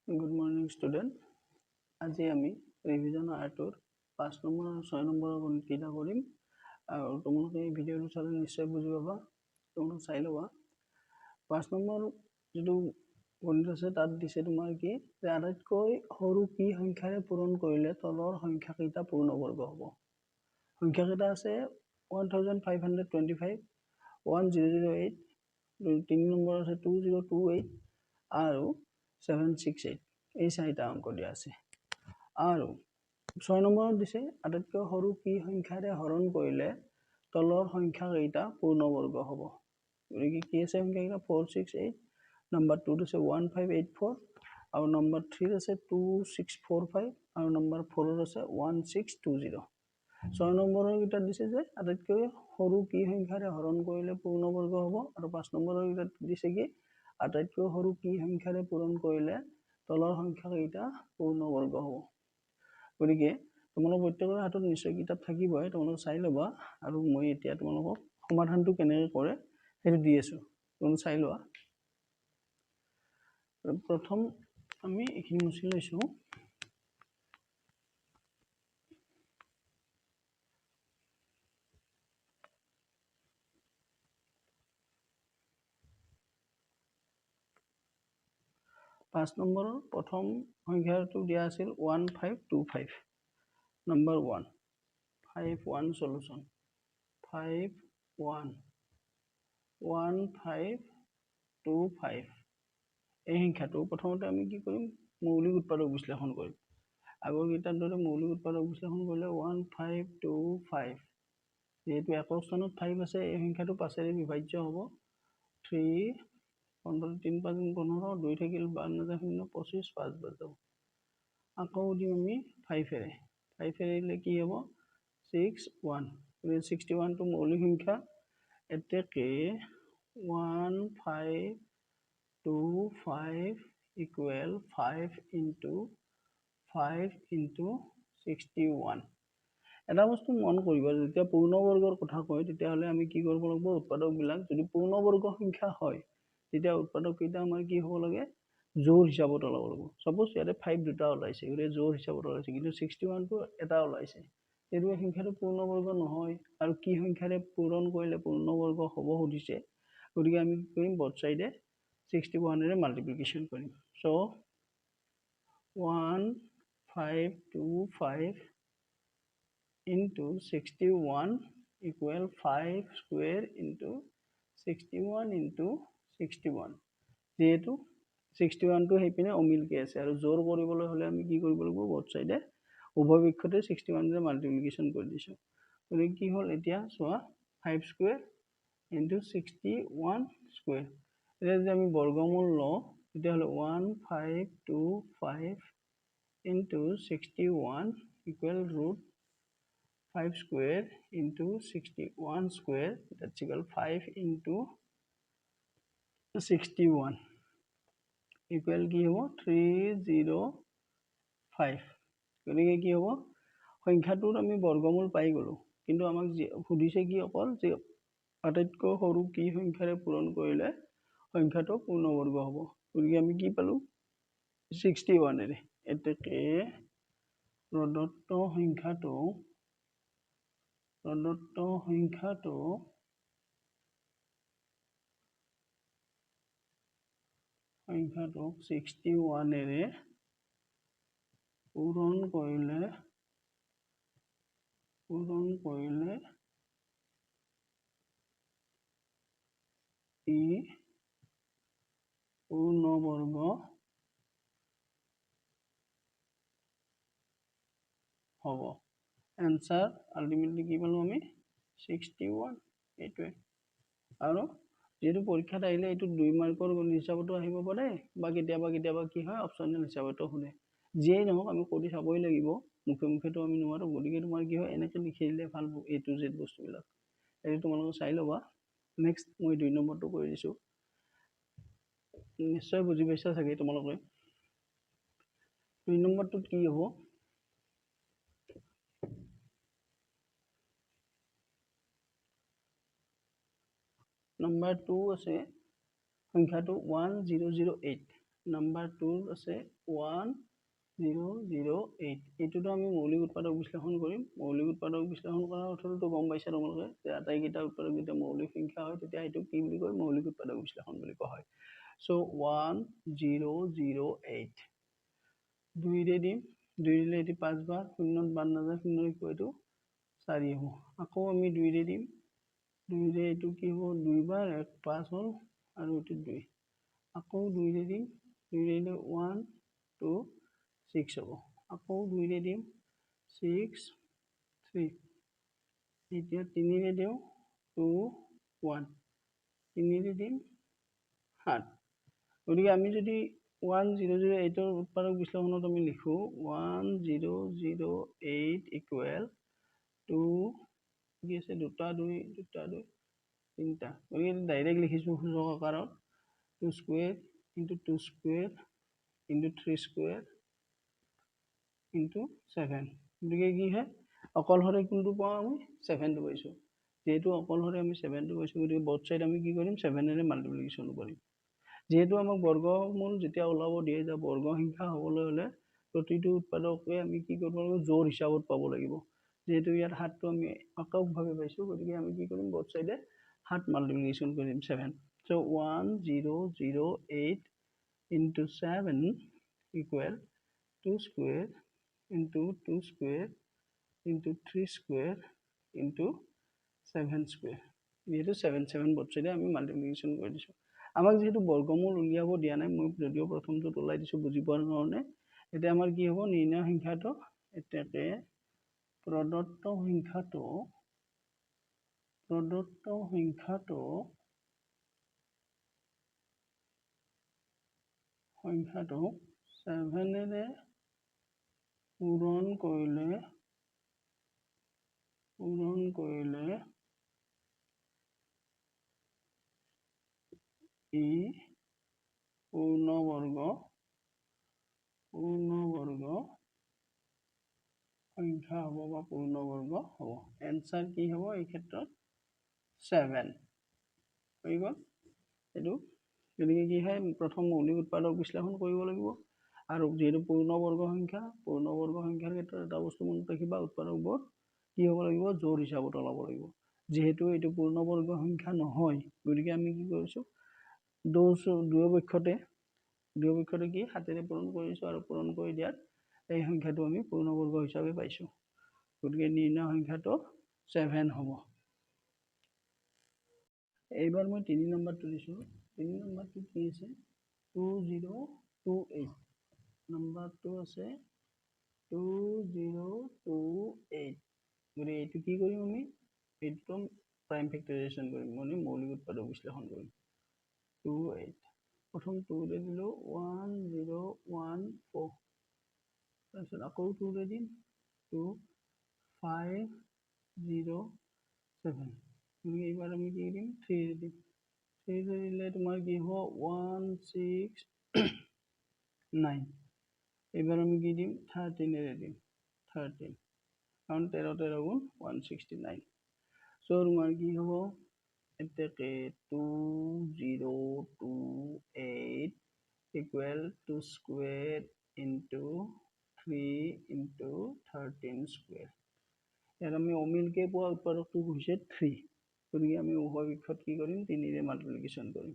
Good morning, student. আজি আমি revision R-2 5 number আৰু 6 নম্বৰৰ গণিত কেইটা কৰিম আৰু তোমালোকে এই ভিডিঅ'টো চালে নিশ্চয় বুজি পাবা। তোমালোকে চাই ল'বা। 5 নম্বৰ যিটো গণিত আছে তাত দিছে তোমাৰ কি যে আটাইতকৈ সৰু কি সংখ্যাৰে পূৰণ কৰিলে তলৰ সংখ্যা কেইটা পূৰ্ণবৰ্গ হ'ব। সংখ্যা কেইটা আছে 1525, 1008, 3 নম্বৰ আছে 2028 আৰু 768 এই চাৰিটা অংক দিয়া আছে আৰু 6 নম্বৰত দিছে আটাইতকৈ সৰু কি সংখ্যাৰে হৰণ কৰিলে তলৰ সংখ্যা কেইটা পূৰ্ণবৰ্গ হ'ব। গতিকে কি আছে সংখ্যা কেইটা 468, নম্বৰ 2 আছে 1584 আৰু নম্বৰ 3 আছে 2645 আৰু নম্বৰ 4 আছে 1620। 6 নম্বৰৰ কেইটা দিছে যে আটাইতকৈ সৰু কি সংখ্যাৰে হৰণ কৰিলে পূৰ্ণবৰ্গ হ'ব আৰু 5 নম্বৰৰ কেইটা দিছে কি আটাইতকৈ সৰু কি সংখ্যাৰে পূৰণ কৰিলে তলৰ সংখ্যা কেইটা পূৰ্ণবৰ্গ হ'ব। গতিকে তোমালোক প্ৰত্যেকৰে হাতত নিশ্চয় কিতাপ থাকিবই, তোমালোক চাই ল'বা আৰু মই এতিয়া তোমালোকক সমাধানটো কেনেকৈ কৰে সেইটো দি আছোঁ, তোমালোক চাই লোৱা। প্ৰথম আমি এইখিনি মুছি লৈছোঁ। পাঁচ নম্বৰৰ প্ৰথম সংখ্যাটো দিয়া আছিল 1525, নম্বৰ 1 51 সলিউশন 511525 এই সংখ্যাটো প্ৰথমতে আমি কি কৰিম মৌলিক উৎপাদক বিশ্লেষণ কৰিম। আগৰ কেইটাৰ দৰে মৌলিক উৎপাদক বিশ্লেষণ কৰিলে 1525 যেহেতু একক স্থানত 5 আছে এই সংখ্যাটো 5ৰে বিভাজ্য হ'ব। 3 15 3 5 15 2 থাকিল 52 0 25 5 বাদ যাব। আকৌ দিম আমি 5ৰে 5 এৰিলে কি হ'ব 61 61 টো মৌলিক সংখ্যা এতেকে 1525 equal 5 into 5 into 61। এটা বস্তু মন কৰিবা যেতিয়া পূৰ্ণবৰ্গৰ কথা কয় তেতিয়াহ'লে আমি কি কৰিব লাগিব উৎপাদকবিলাক যদি পূৰ্ণবৰ্গ সংখ্যা হয় তেতিয়া উৎপাদক কেইটা আমাৰ কি হ'ব লাগে জোড় হিচাপত ওলাব লাগিব। সাপোজ ইয়াতে 5 দুটা ওলাইছে গতিকে জোড় হিচাপত ওলাইছে কিন্তু 61 টো এটা ওলাইছে এইটো সংখ্যাটো পূৰ্ণবৰ্গ নহয় আৰু কি সংখ্যাৰে পূৰণ কৰিলে পূৰ্ণবৰ্গ হ'ব সুধিছে। গতিকে আমি কি কৰিম both side 61 ৰে মাল্টিপ্লিকেশ্যন কৰিম। So 1525 into 61 equal 5 square into 61 into 61 যেহেতু 61 টো হেপিনে অমিলকে আছে আৰু জোড় কৰিবলৈ হলে আমি কি কৰিব লাগিব both side উভয় পক্ষতে 61 ৰে মাল্টিপ্লিকেশ্যন কৰি দিছো। গতিকে কি হ'ল এতিয়া চোৱা 5 square into 61 square এতিয়া যদি আমি বৰ্গমূল লওঁ তেতিয়াহ'লে 1525 into 61 equal root 5 square into 61 square that's equal 5 into 61 equal কি হ'ব 305। গতিকে কি হ'ব সংখ্যাটোৰ আমি বৰ্গমূল পাই গলো কিন্তু আমাক সুধিছে কি অকল যে আটাইতকৈ সৰু কি সংখ্যাৰে পূৰণ কৰিলে সংখ্যাটো পূৰ্ণবৰ্গ হ'ব। গতিকে আমি কি পালো 61 এৰে এতেকে প্ৰদত্ত সংখ্যাটো 61 এৰে পূৰণ কৰিলে ই পূৰ্ণবৰ্গ হ'ব। এনসাৰ আলটিমেটলি কি পালো আমি 61 এইটোৱে আৰু যেহেতু পৰীক্ষাত আহিলে এইটো 2 মাৰ্কৰ হিচাপতো আহিব পাৰে বা কেতিয়াবা কি হয় অপচনেল হিচাপতো শুনে যিয়েই নহওক আমি কৰি চাবই লাগিব মুখে আমি নোৱাৰো। গতিকে তোমাৰ কি হয় এনেকৈ লিখি দিলে ভাল A to Z বস্তুবিলাক এইটো তোমালোকে চাই ল'বা। নেক্সট মই 2 নম্বৰটো কৰি দিছো নিশ্চয় বুজি পাইছা চাগে তোমালোকে। 2 নম্বৰটো কি হ'ব নম্বৰ 2 আছে সংখ্যাটো 1008 নাম্বাৰ 2 আছে 1008। এইটোতো আমি মৌলিক উৎপাদক বিশ্লেষণ কৰিম। মৌলিক উৎপাদক বিশ্লেষণ কৰাৰ অৰ্থটো গম পাইছে তোমালোকে যে আটাইকেইটা উৎপাদক যেতিয়া মৌলিক সংখ্যা হয় তেতিয়া এইটো কি বুলি কয়, মৌলিক উৎপাদক বিশ্লেষণ বুলি কোৱা হয়। চ' 1008 2ৰে দিম, 2 দিলে এটি 5 বাৰ, 0 বাৰ নাযায়, 0 এইটো 4 হ'ব। আকৌ আমি 2ৰে দিম, 2ৰে এইটো কি হ'ব, 2 বাৰ 1 5 হ'ল আৰু এইটো 2। আকৌ 2ৰে দিম, 2ৰে দিলে 1 2 6 হ'ব। আকৌ 2ৰে দিম 6 3। এতিয়া 3ৰে দিওঁ 2 1, 3ৰে দিম 7। গতিকে আমি যদি 1008ৰ উৎপাদক বিশ্লেষণত আমি লিখো 1008 ইকুৱেল টু কি আছে, 2 2 2 2 3টা। গতিকে ডাইৰেক্ট লিখিছোঁ সূচক আকাৰত 2 square into 2 square into 3 square into 7। গতিকে কি হয়, অকলশৰে কোনটো পাওঁ, আমি 7টো পাইছোঁ। যেহেতু অকলশৰে আমি 7টো পাইছোঁ, গতিকে বোথ চাইড আমি কি কৰিম, 7ৰে মাল্টিপ্লিকেশ্যন কৰিম। যেহেতু আমাক বৰ্গমূল যেতিয়া ওলাব দিয়ে যে বৰ্গ সংখ্যা হ'বলৈ হ'লে প্ৰতিটো উৎপাদকে আমি কি কৰিব লাগিব, জোড় হিচাপত পাব লাগিব। যেহেতু ইয়াত 7টো আমি এককভাৱে পাইছোঁ, গতিকে আমি কি কৰিম, বোথ চাইডে 7 মাল্টিপ্লিকেশ্যন কৰিম 7। চ' 1008 into 7 equal 2 square into 2 square into 3 square into 7 square. যিহেতু 7 7 বোথ চাইডে আমি মাল্টিপ্লিকেশ্যন কৰি দিছোঁ। আমাক যিহেতু বৰ্গমূল উলিয়াব দিয়া নাই, মই যদিও প্ৰথমটোত ওলাই দিছোঁ বুজি পোৱাৰ কাৰণে, এতিয়া আমাৰ কি হ'ব, নিৰ্ণয় সংখ্যাটো এতিয়াকে প্ৰদত্ত সংখ্যাটো 7ৰে পূৰণ কৰিলে ই পূৰ্ণবৰ্গ সংখ্যা হ'ব বা পূৰ্ণবৰ্গ হ'ব। এনসাৰ কি হ'ব এই ক্ষেত্ৰত, 7 হৈ গ'ল এইটো। গতিকে কি হয়, প্ৰথম মৌলিক উৎপাদক বিশ্লেষণ কৰিব লাগিব। আৰু যিহেতু পূৰ্ণবৰ্গ সংখ্যাৰ ক্ষেত্ৰত এটা বস্তু মনত ৰাখিবা, উৎপাদকবোৰ কি হ'ব লাগিব, জোড় হিচাপত ওলাব লাগিব। যিহেতু এইটো পূৰ্ণবৰ্গ সংখ্যা নহয়, গতিকে আমি কি কৰিছোঁ, দুয়োপক্ষতে কি 7ৰে পূৰণ কৰিছোঁ, আৰু পূৰণ কৰি দিয়াত এই সংখ্যাটো আমি পূৰ্ণবৰ্গ হিচাপে পাইছোঁ। গতিকে নিৰ্ণয় সংখ্যাটো 7 হ'ব। এইবাৰ মই 3 নম্বৰটো দিছোঁ। 3 নম্বৰটো কি আছে, 2028 নম্বৰটো আছে 2028। গতিকে এইটো কি কৰিম, আমি এইটো প্ৰাইম ফেক্টৰাইজেশ্যন কৰিম, মানে মৌলিক উৎপাদক বিশ্লেষণ কৰিম। 28 প্ৰথম 2ৰে দিলোঁ 1014, তাৰপিছত আকৌ 2ৰে দিম 2507। এইবাৰ আমি কি দিম, 3ৰে দিম। 3ৰে দিলে তোমাৰ কি হ'ব, 169। এইবাৰ আমি কি দিম, 13ৰে দিম 13, কাৰণ 13 13 গুণ 169। চ' তোমাৰ কি হ'ব, এতেকে 2028 equal 2 square into 3 into 13 square. ইয়াত আমি অমিলকে পোৱা উৎপাদকটো হৈছে 3। গতিকে আমি উভয় পক্ষত কি কৰিম, 3ৰে মাল্টিপ্লিকেশ্যন কৰিম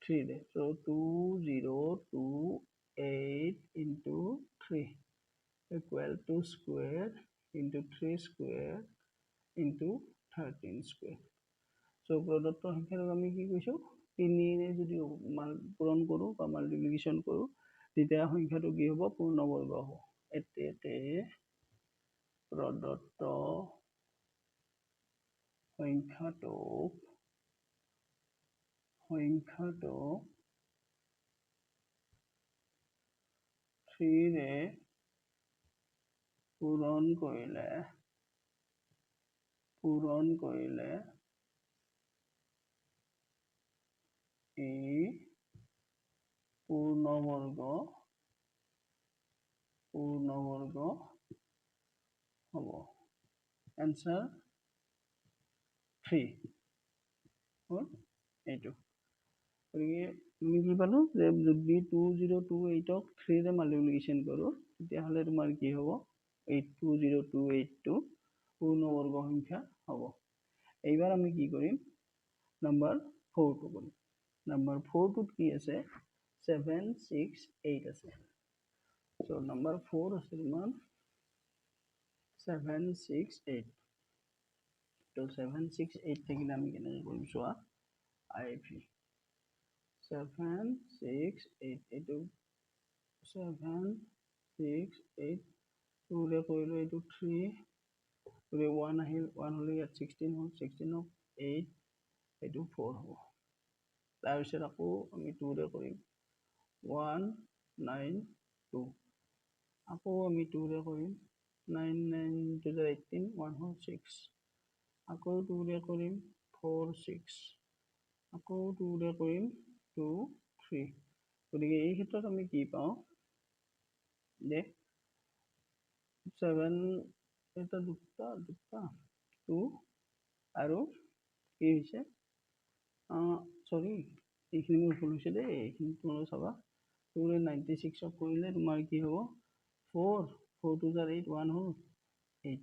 3ৰে। চ' 2028 into 3 equal 2 square into 3 square into 13 square. চ' প্ৰদত্ত সংখ্যাটোক আমি কি কৈছোঁ, 3ৰে যদি পূৰণ কৰোঁ বা মাল্টিপ্লিকেশ্যন কৰোঁ, তেতিয়া সংখ্যাটো কি হ'ব, পূৰ্ণবৰ্গ হ'ব। এতেকে প্ৰদত্ত সংখ্যাটোক 3ৰে পূৰণ কৰিলে ই পূৰ্ণবৰ্গ হ'ব। এনসাৰ 3 হ'ল এইটো। গতিকে আমি কি পালোঁ যে যদি 2028ক 3ৰে মাল্টিপ্লিকেশ্যন কৰোঁ তেতিয়াহ'লে তোমাৰ কি হ'ব 82028টো পূৰ্ণবৰ্গ সংখ্যা হ'ব। এইবাৰ আমি কি কৰিম নাম্বাৰ 4টো কৰিম। নাম্বাৰ 4টোত কি আছে 768 আছে। চ' নাম্বাৰ 4 আছে তোমাৰ 768। তো 768 থাকিলে আমি কেনেকৈ কৰিম চোৱা IV 768 এইটো 768 2ৰে কৰিলোঁ এইটো 3 1 আহিল 1 হ'লে ইয়াত 16 হ'ল 16ক 8 এইটো 4 হ'ব। তাৰপিছত আকৌ আমি 2ৰে কৰিম 192 আকৌ আমি 2ৰে কৰিম 9 9 2 18 1 হ'ল 6 আকৌ 2ৰে কৰিম 4 6 আকৌ 2ৰে কৰিম 2 3। গতিকে এই ক্ষেত্ৰত আমি কি পাওঁ যে 7 এটা দুটা 2 আৰু কি হৈছে চৰি এইখিনি মোৰ ভুল হৈছে দেই, এইখিনি তোমালোকে চাবা 2ৰে 96ক কৰিলে তোমাৰ কি হ'ব 4 4 2 8 1 হ'ল 8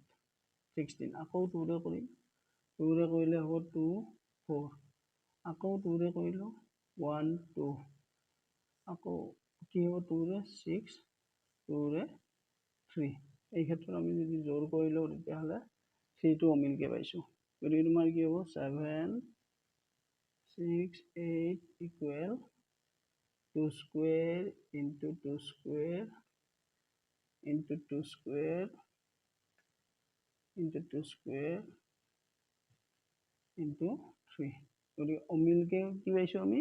16 আকৌ 2ৰে কৰিম 2ৰে কৰিলে হ'ব 2 4 আকৌ 2ৰে কৰিলোঁ 1 2 আকৌ কি হ'ব 2ৰে 6 2ৰে 3। এই ক্ষেত্ৰত আমি যদি জোৰ কৰি লওঁ তেতিয়াহ'লে 3টো অমিলকৈ পাইছোঁ। গতিকে তোমাৰ কি হ'ব 7 6 8 equal 2 square into 2 square into 2 square into 2 square into 3। গতিকে অমিলকৈ কি পাইছোঁ আমি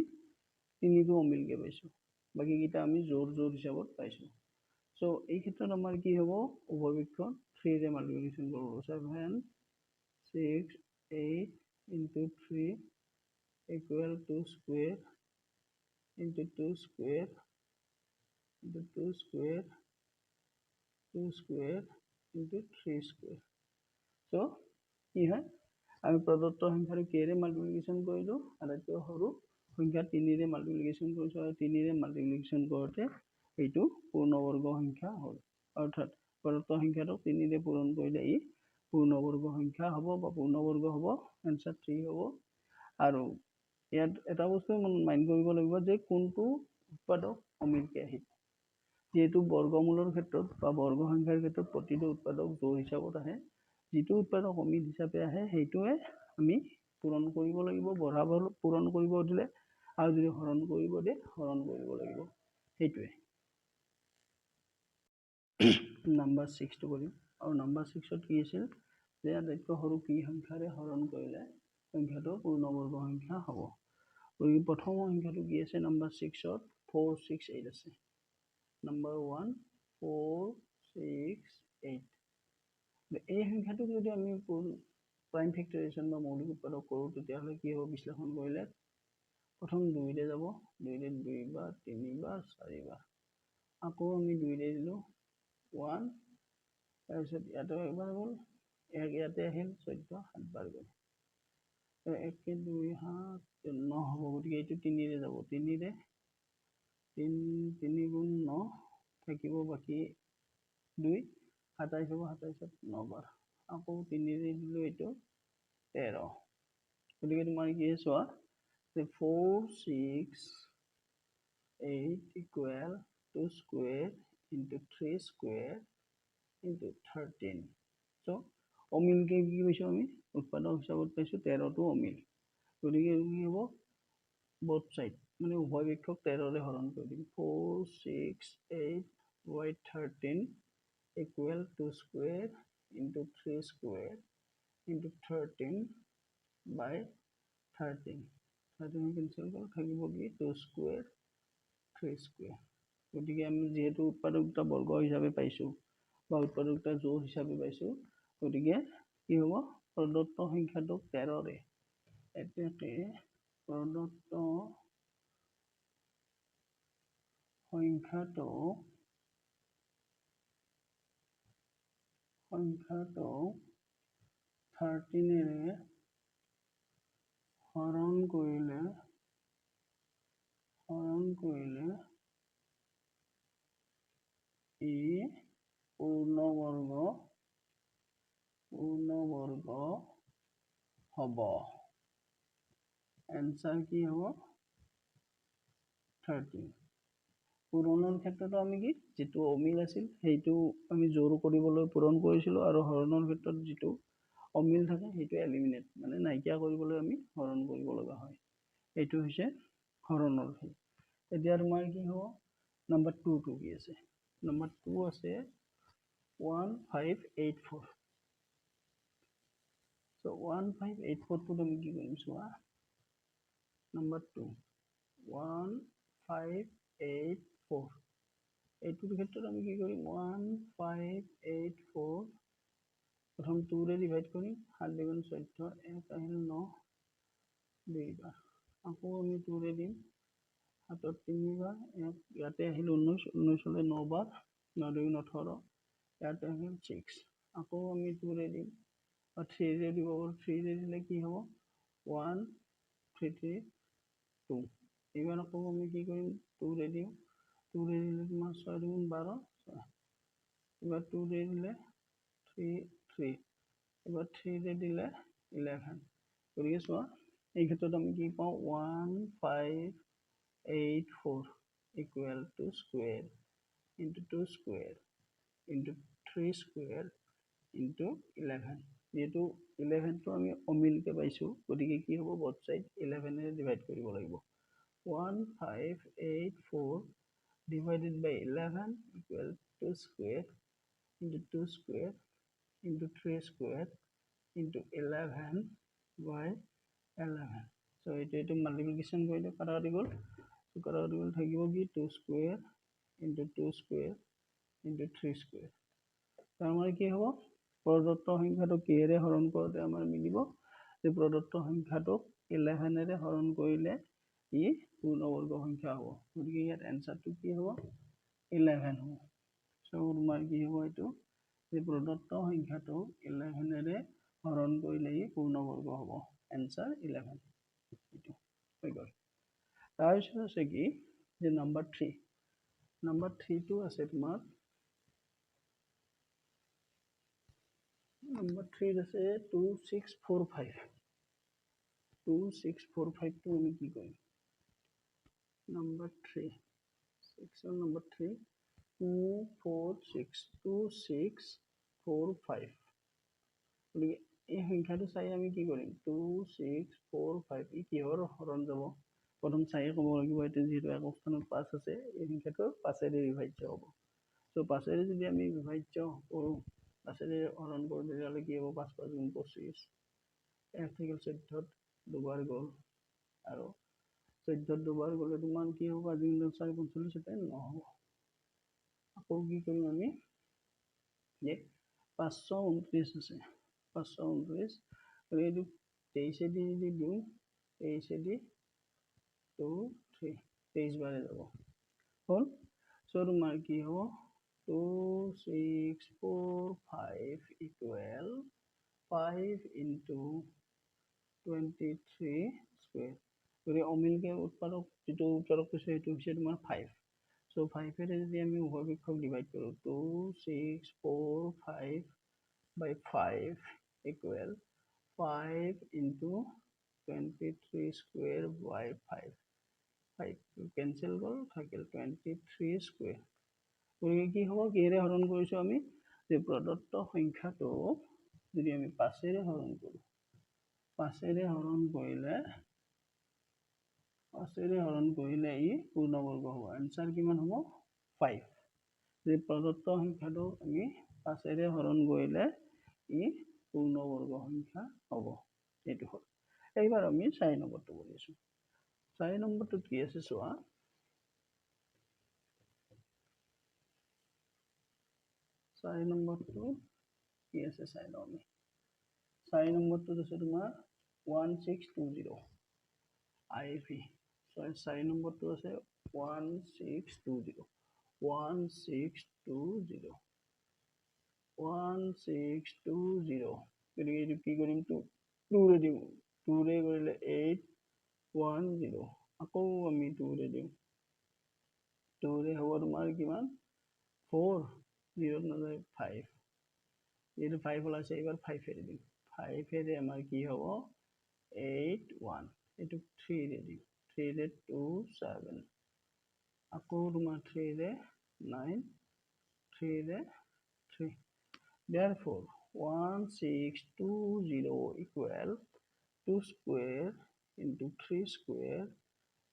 3টো অমিলকৈ পাইছোঁ, বাকীকেইটা আমি জোৰ হিচাপত পাইছোঁ। চ' এই ক্ষেত্ৰত আমাৰ কি হ'ব উভয়পক্ষত 3ৰে মাল্টিপ্লিকেশ্যন কৰিব 7 6 8 into 3 equal 2 square into 2 square into 2 square 2 square into 3 square. চ' কি হয় আমি প্ৰদত্ত সংখ্যাটো কিহেৰে মাল্টিপ্লিকেশ্যন কৰিলোঁ আটাইতকৈ সৰু সংখ্যা 3ৰে মাল্টিপ্লিকেশ্যন কৰিছোঁ আৰু 3ৰে মাল্টিপ্লিকেশ্যন কৰোঁতে এইটো পূৰ্ণবৰ্গ সংখ্যা হ'ল। অৰ্থাৎ প্ৰদত্ত সংখ্যাটো 3ৰে পূৰণ কৰিলে ই পূৰ্ণবৰ্গ সংখ্যা হ'ব বা পূৰ্ণবৰ্গ হ'ব, এনচাৰ 3 হ'ব। আৰু ইয়াত এটা বস্তু মাইণ্ড কৰিব লাগিব যে কোনটো উৎপাদক অমিলকৈ আহিব। যিহেতু বৰ্গমূলৰ ক্ষেত্ৰত বা বৰ্গ সংখ্যাৰ ক্ষেত্ৰত প্ৰতিটো উৎপাদক জোড় হিচাপত আহে, যিটো উৎপাদক অমিল হিচাপে আহে সেইটোৱে আমি পূৰণ কৰিব লাগিব, পূৰণ কৰিব দিলে আৰু যদি হৰণ কৰিব দিয়ে হৰণ কৰিব লাগিব, সেইটোৱে। নাম্বাৰ 6টো কৰিম আৰু নাম্বাৰ 6ত কি আছিল যে আটাইতকৈ সৰু কি সংখ্যাৰে হৰণ কৰিলে সংখ্যাটো পূৰ্ণবৰ্গ সংখ্যা হ'ব। গতিকে প্ৰথম সংখ্যাটো কি আছে নাম্বাৰ 6ত 468 আছে। নাম্বাৰ 1 4 6 8। এই সংখ্যাটোক যদি আমি প্ৰাইম ফেক্টৰাইজেশ্যন বা মৌলিক উৎপাদক কৰোঁ তেতিয়াহ'লে কি হ'ব বিশ্লেষণ কৰিলে প্ৰথম 2ৰে যাব 2ৰে 2 বাৰ 3 বাৰ 4 বাৰ আকৌ আমি 2ৰে দিলোঁ 1 তাৰপিছত ইয়াতে একবাৰ গ'ল ইয়াতে আহিল 14 7 বাৰ গ'ল 1 2 7 9 হ'ব। গতিকে এইটো 3ৰে যাব 3ৰে 3 গুণ 9 থাকিব বাকী 2 27 হ'ব 27ত 9 বাৰ আকৌ 3ৰে দিলোঁ এইটো 13। গতিকে তোমাৰ কি চোৱা যে 4 6 8 equal 2 square into 3 square into 13। চ' অমিলকৈ কি পাইছোঁ আমি উৎপাদক হিচাপত পাইছোঁ 13টো অমিল। গতিকে কি হ'ব বোথ চাইড মানে উভয়পক্ষক 13ৰে হৰণ কৰি দিম 4 6 8 by 13 equal 2 square into 3 square into 13 by 13 cancel কৰি থাকিব কি 2 স্কুৱেৰ 3 স্কুৱেৰ। গতিকে আমি যিহেতু উৎপাদক দুটা বৰ্গ হিচাপে পাইছোঁ বা উৎপাদক দুটা জোড় হিচাপে পাইছোঁ, গতিকে কি হ'ব প্ৰদত্ত সংখ্যাটোক 13ৰে এতেকে প্ৰদত্ত সংখ্যাটোক 13ৰে হৰণ কৰিলে কৰিলে ই পূৰ্ণবৰ্গ হ'ব। এনসাৰ কি হ'ব 13। পূৰণৰ ক্ষেত্ৰত আমি কি যিটো অমিল আছিল সেইটো আমি জোৰ কৰিবলৈ পূৰণ কৰিছিলোঁ আৰু হৰণৰ ক্ষেত্ৰত যিটো অমিল থাকে সেইটো এলিমিনেট মানে নাইকিয়া কৰিবলৈ আমি হৰণ কৰিব লগা হয়। এইটো হৈছে হৰণৰ সেই। এতিয়া তোমাৰ কি হ'ব নাম্বাৰ 2 কি আছে? নাম্বাৰ 2 আছে 1584। So 1584 আমি কি কৰিম চোৱা। নাম্বাৰ 2 1584 এইটোৰ ক্ষেত্ৰত আমি কি কৰিম 1584 প্ৰথম 2 ৰে ডিভাইড কৰিম 7 2 14 1 আহিল 9 দুইবাৰ আকৌ আমি 2 ৰে দিম 7 তিনিবাৰ ইয়াতে আহিল 19 19 লে 9 বাৰ 9 2 18 ইয়াতে আহিল 6 আকৌ আমি 2 ৰে দিম 3 ৰে দিব 3 ৰে দিলে কি হ'ব 1 3 3 2 এইবাৰ আকৌ আমি কি কৰিম 2 ৰে দিম 2 ৰে দিলে তোমাৰ 6 2 12 এবাৰ 2 ৰে দিলে 3 3 এবাৰ 3 ৰে দিলে 11 গতিকে চোৱা এই ক্ষেত্ৰত আমি কি পাওঁ 1584 equal to square into 2 square into 3 square into 11 যেহেতু 11 টো আমি অমিলকে পাইছো গতিকে কি হ'ব both side 11 ৰে ডিভাইড কৰিব লাগিব 1584 divided by 11 equal to square into 2 square into 3 square into 11 by 11 so এইটো মাল্টিপ্লিকেশ্যন কৰিলে কাটাকাটি গ'ল কাটাকাটি গ'ল থাকিব কি 2 square into 2 square into 3 square তাৰ মানে কি হ'ব প্ৰদত্ত সংখ্যাটো কিহেৰে হৰণ কৰোঁতে আমাৰ মিলিব যে প্ৰদত্ত সংখ্যাটো 11 ৰে হৰণ কৰিলে ই পূৰ্ণবৰ্গ সংখ্যা হ'ব গতিকে ইয়াত এনসাৰটো কি হ'ব 11 হ'ব সো তোমাৰ কি হ'ব এইটো যে প্ৰদত্ত সংখ্যাটো 11 ৰে হৰণ কৰিলে ই পূৰ্ণবৰ্গ হ'ব এনসাৰ 11 এইটো হৈ গ'ল তাৰপিছত আছে কি যে নাম্বাৰ 3 টো আছে তোমাৰ নাম্বাৰ 3 আছে 2645 2645 টো আমি কি কৰিম নাম্বাৰ 3 সেকশন নাম্বাৰ 3 2645 গতিকে এই সংখ্যাটো চাই আমি কি কৰিম 2645 ই কিহৰ হৰণ যাব প্ৰথম চাই ক'ব লাগিব এটো যেহেতু একক স্থানত 5 আছে এই সংখ্যাটো 5 ৰে বিভাজ্য হ'ব সো 5 ৰে যদি আমি বিভাজ্য কৰোঁ 5 ৰে হৰণ কৰোঁ তেতিয়াহ'লে কি হ'ব 5 5 গুণ 25 1 থাকিল 14 দুবাৰ গ'ল আৰু 14 দুবাৰ গ'লে তোমাৰ কি হ'ব আজি 4 45 এটা নহ'ব আকৌ কি কৰিম আমি যে 529 আছে 529 এইটো 23 দি দিওঁ 23 দি 2 3 23 বাৰে যাব হ'ল সো তোমাৰ কি হ'ব 2645 equal 5 into 23 square গতিকে অমিলকে উৎপাদক যেটো উৎপাদক কৈছে সেইটো হৈছে তোমাৰ 5 সো 5 ৰে যদি আমি উভয় পক্ষক ডিভাইড কৰোঁ 2645 by 5 equal 5 into 23 square by 5 5 cancel গ'ল থাকিল 23 square গতিকে কি হ'ব কিহেৰে হৰণ কৰিছো আমি যে প্ৰদত্ত সংখ্যাটো যদি আমি 5 ৰে হৰণ কৰোঁ 5 ৰে হৰণ কৰিলে ই পূৰ্ণবৰ্গ হ'ব এনসাৰ কিমান হ'ব 5 যে প্ৰদত্ত সংখ্যাটো আমি 5 ৰে হৰণ কৰিলে ই পূৰ্ণবৰ্গ সংখ্যা হ'ব এইটো হ'ল এইবাৰ আমি 4 নম্বৰটো কৰিছো 4 নম্বৰটো কি আছে চোৱা 4 নম্বৰটো কি আছে চাই লওঁ আমি 4 নম্বৰটো আছে তোমাৰ 1620 IV 4 নম্বৰটো আছে 1620 1620 1620 গতিকে এইটো কি কৰিম 2 ৰে দিম 2 ৰে কৰিলে 810 আকৌ আমি 2 ৰে দিম 2 হ'ব তোমাৰ কিমান 4 0 নাযায় 5 যেহেতু 5 ওলাইছে এইবাৰ 5 এৰি দিম 5 এৰে আমাৰ কি হ'ব 8 1 এইটো 3 ৰে দিম 3 ৰে 2 7 আকৌ তোমাৰ 3 ৰে 9 3 ৰে 3 therefore 1620 equal 2 square into 3 square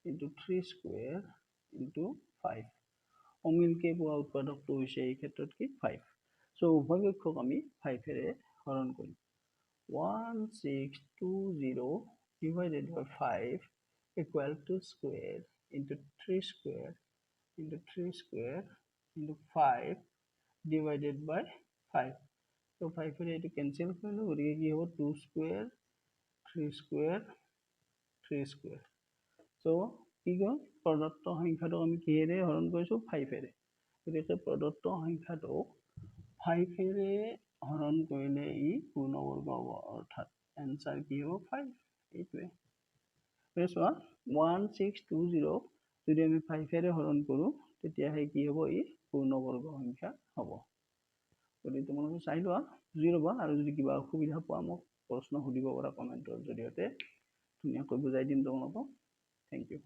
into 3 square into 5 অমিলকে পোৱা উৎপাদকটো হৈছে এই ক্ষেত্ৰত কি 5 সো উভয় পক্ষক আমি 5 এৰে হৰণ কৰিম 1620 divided by 5 equal to square into 3 square into 3 square into 5 divided by 5 so 5 এৰে এইটো কেনসেল কৰিলো গতিকে কি হ'ব 2 square 3 square 3 square so কি কয় প্ৰদত্ত সংখ্যাটো আমি কিহেৰে হৰণ কৰিছো 5 এৰে গতিকে প্ৰদত্ত সংখ্যাটো 5 এৰে হৰণ কৰিলে ই পূৰ্ণবৰ্গ হ'ব অৰ্থাৎ आंसर কি হ'ব 5 এইটোৱে বুজিছা 1620 যদি আমি 5 এৰে হৰণ কৰো তেতিয়া হে কি হ'ব ই পূৰ্ণবৰ্গ সংখ্যা হ'ব গতিকে তোমালোকে চাই লোৱা বুজি ল'বা আৰু যদি কিবা অসুবিধা পোৱা মোক প্ৰশ্ন সুধিব পাৰা কমেন্টৰ জৰিয়তে ধুনীয়াকৈ বুজাই দিম তোমালোকক থ্যাংক ইউ